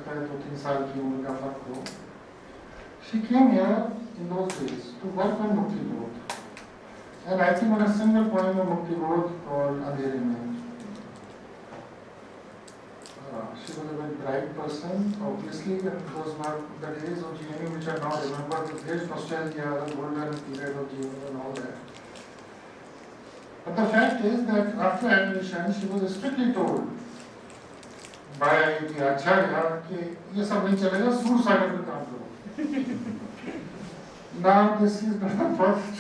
सकता है 2-3 साल की उम्र का फर्क हो. She came here in those days to work on Mukti Bodh, and I think on a single point of Mukti Bodh called Andheri Mein. She was a very bright person, obviously, and those were the days of GNU which are now remembered with great nostalgia, the golden period of GNU and all that. But the fact is that after admission, she was strictly told by the Acharya कि ये सब नहीं चलेगा, suicide पे काम करो. Now this is not the first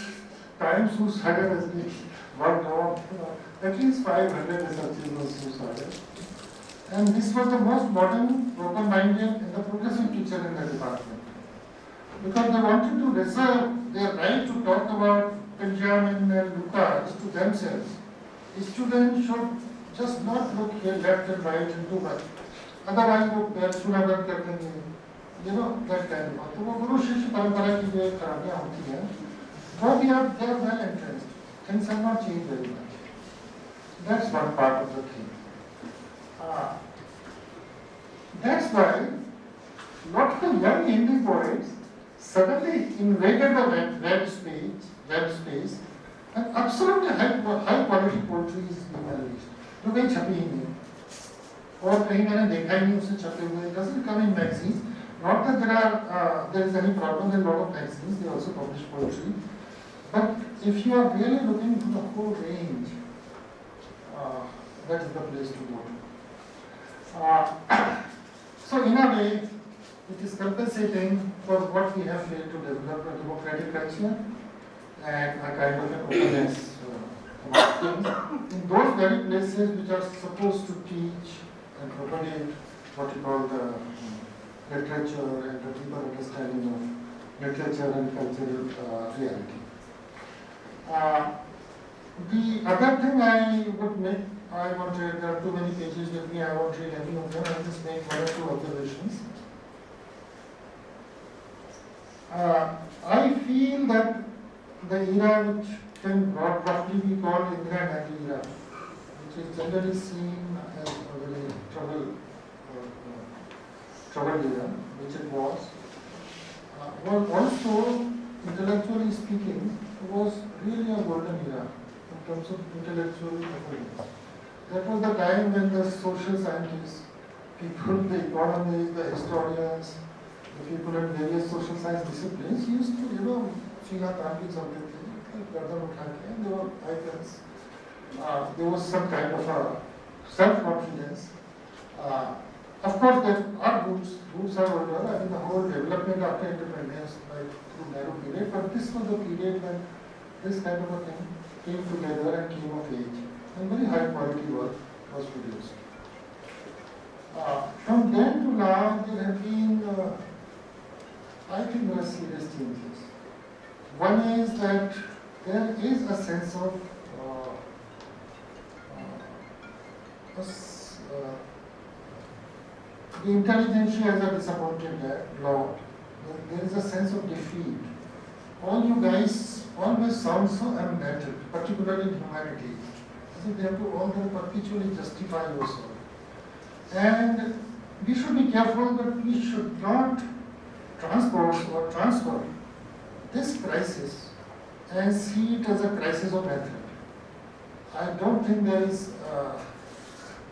time suicide has been worked on. At least 500 researchers on suicide. And this was the most modern, open-minded, and the progressive teacher in the department. Because they wanted to reserve their right to talk about Benjamin and Lucas to themselves. Students should just not look here left and right and do much. Otherwise, they सुनागत कर देंगे. You know, that kind of. तो वो गुरु शिष्य परंपरा की जो खराबियाँ होती हैं, वो भी अब they are well entrenched. Things have not changed very much. That's one part of the thing. That's why lot of young indie poets suddenly invaded the web space, and absolutely high quality poetry is being unleashed. जो कहीं छपी ही नहीं, और कहीं मैंने देखा ही नहीं उसे छपे हुए. It doesn't come in magazines. Not that there is any problem in a lot of magazines. They also publish poetry. But if you are really looking for the whole range, that is the place to go. So in a way, it is compensating for what we have failed to develop, a democratic culture and a kind of an openness about things. In those very places which are supposed to teach and propagate what you call the literature and the deeper understanding of literature and cultural reality. The other thing I would make, there are too many pages with me, I won't read any of them, I'll just make one or two observations. I feel that the era which can roughly be called Indira Gandhi era, which is generally seen as a very troubled era, which it was also, intellectually speaking, was really a golden era in terms of intellectual effort. That was the time when the social scientists, people, the economists, the historians, the people in various social science disciplines used to, Sheila Tambi something, and they were icons. There was some kind of a self-confidence. Of course, there are roots are older. I mean, the whole development after independence, like through narrow period, but this was the period when this kind of a thing came together and came of age, and very high quality work was produced. From then to now, there have been, I think, very serious changes. One is that there is a sense of the intelligentsia has a disappointed lot. There is a sense of defeat. All you guys always sound so embattled, particularly in humanities. As if they have to all perpetually justify yourself. And we should be careful that we should not transpose or transfer this crisis and see it as a crisis of method. I don't think there is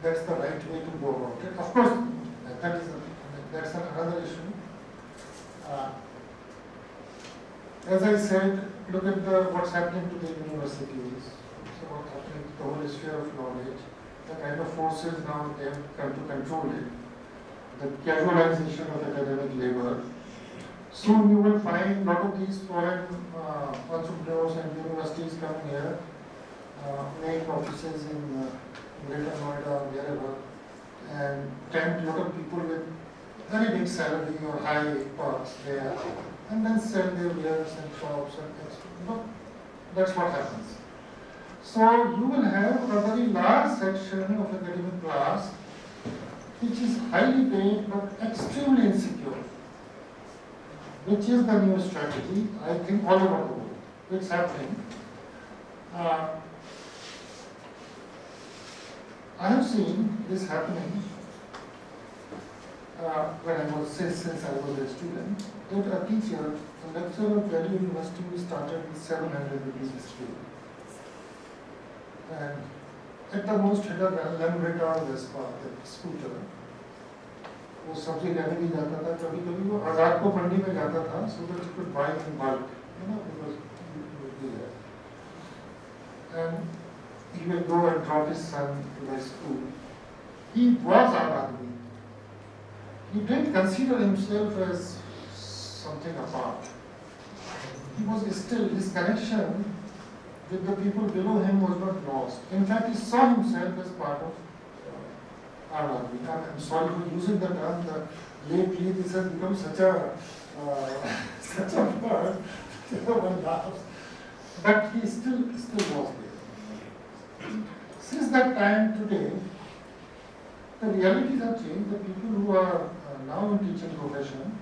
that's the right way to go about it. Of course, that's another issue. As I said, look at what's happening to the universities. So what's happening to the whole sphere of knowledge, the kind of forces now they have come to control it, the casualization of academic labor. Soon you will find a lot of these foreign entrepreneurs and universities coming here, make offices in Greater Noida, wherever, and tempt a lot of people with very big salary or high perks there, and then sell their wares and shops and that's what happens. So you will have a very large section of academic class which is highly paid but extremely insecure, which is the new strategy, I think, all over the world. It's happening. I have seen this happening when I was, since I was a student, that a teacher, a lecturer of value university started with 700 rupees a student. And at the most, had a Lambretta or Vespa, that scooter. वो सब्जी लेने भी जाता था, कभी कभी वो आजाद को मंडी में जाता था, so that he could buy in bulk, because he would be there. And he would go and drop his son to the school. He was our army. He didn't consider himself as something apart. He was still, his connection with the people below him was not lost. In fact, he saw himself as part of our army. I'm sorry for using the term, lately this has become such a word, one laughs. But he still was there. Since that time today, the realities have changed. The people who are now in teaching profession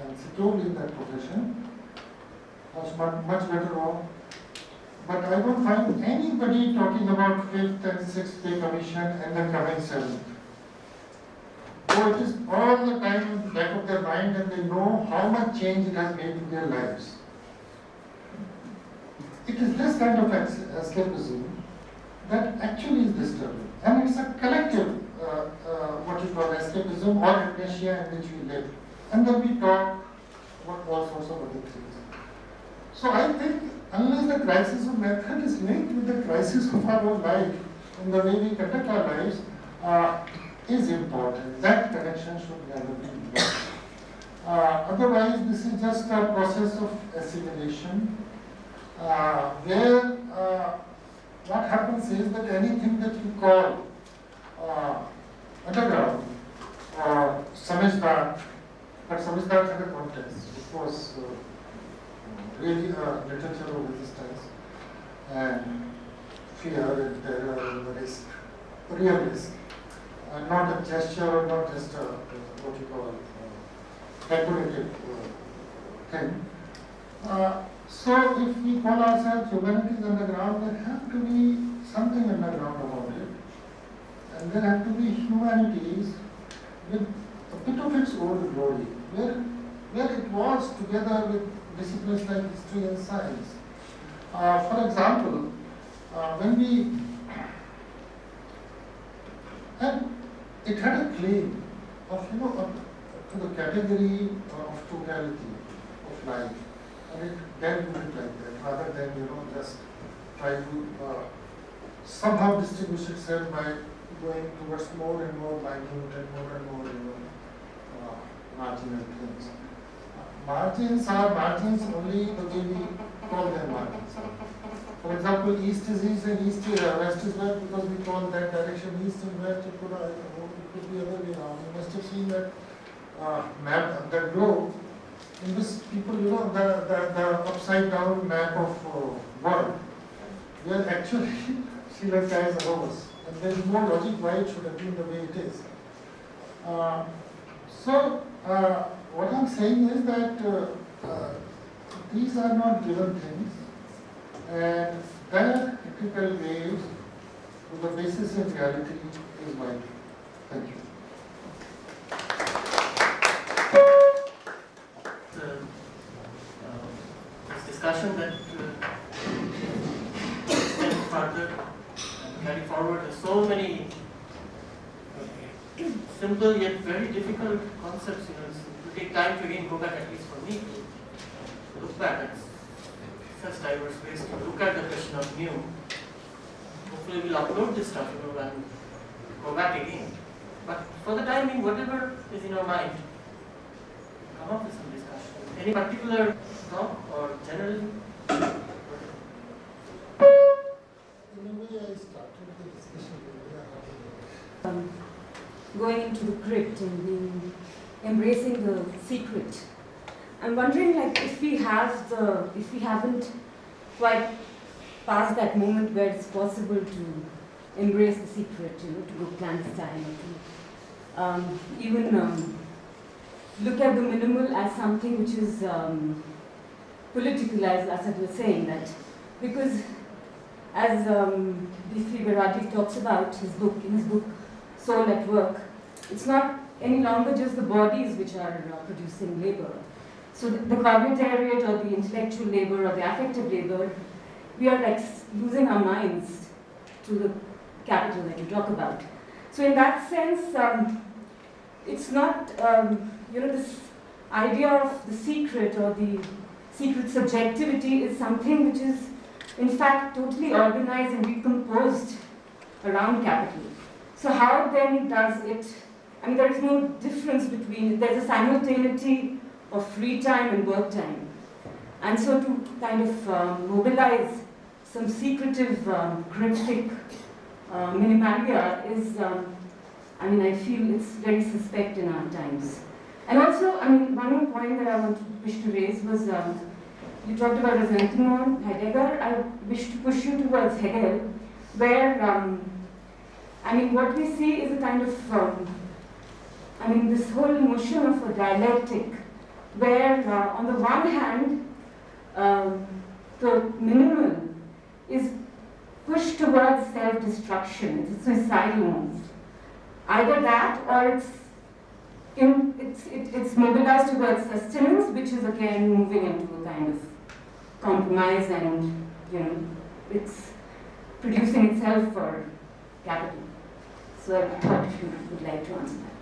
and securely in that profession are much better off. But I don't find anybody talking about 5th and 6th pay commission and the coming 7th. So it is all the time in the back of their mind, and they know how much change it has made in their lives. It is this kind of escapism that actually is disturbing. And it's a collective, what you call escapism or amnesia in which we live. And then we talk about all sorts of other things. So I think unless the crisis of method is linked with the crisis of our own life and the way we conduct our lives is important. That connection should never be lost. Otherwise, this is just a process of assimilation where what happens is that anything that you call underground or samajhdar, but samajhdar had a context. It was really a literature of resistance and fear and terror and risk, real risk, not a gesture or not just a what you call speculative thing. So if we call ourselves humanities underground, there have to be something underground about it. And there have to be humanities with a bit of its own glory, where it was together with disciplines like history and science. For example, when we, and it had a claim of, to the category of totality of life. And it then do it like that, rather than, just try to somehow distinguish itself by going towards more and more minute and more, marginal things. Margins are margins only the way we call them margins. For example, east is east and west is west because we call that direction east and west. It could be other way around. You must have seen that map, that globe, in which people, the upside down map of world, where actually Sri Lanka is above us. And there is no logic why it should have been the way it is. What I'm saying is that these are not given things, and their critical waves to the basis of reality is vital. Thank you. This discussion that extend further and carry forward so many simple yet very difficult concepts. It will take time to again go back, at least for me, to look back at such diverse ways to look at the question of new. Hopefully we'll upload this stuff, and go back again. But for the time being, whatever is in our mind, come up with some discussion. Any particular talk or general? In a way, I started the discussion going into the crypt and embracing the secret. I'm wondering, if we haven't quite passed that moment where it's possible to embrace the secret, to go clandestine, or to even look at the minimal as something which is political, as Asad was saying, that because as Chakravarty talks about in his book Soul at Work, it's not any longer just the bodies which are producing labor. So the cognitariate or the intellectual labor or the affective labor, we are like losing our minds to the capital that you talk about. So in that sense, it's not, this idea of the secret or the secret subjectivity is something which is in fact totally organized and recomposed around capital. So how then does it, I mean there is no difference between, there's a simultaneity of free time and work time. And so to kind of mobilize some secretive, cryptic minimalia is, I feel it's very suspect in our times. And also, one more point that I wish to raise was, you talked about resentment, Heidegger. I wish to push you towards Hegel, where, what we see is a kind of, this whole notion of a dialectic, where on the one hand, the minimal is pushed towards self-destruction, it's a suicidal move. Either that or it's mobilized towards sustenance, which is again moving into a kind of compromise and, it's producing itself for capital. So I thought if you would like to answer that.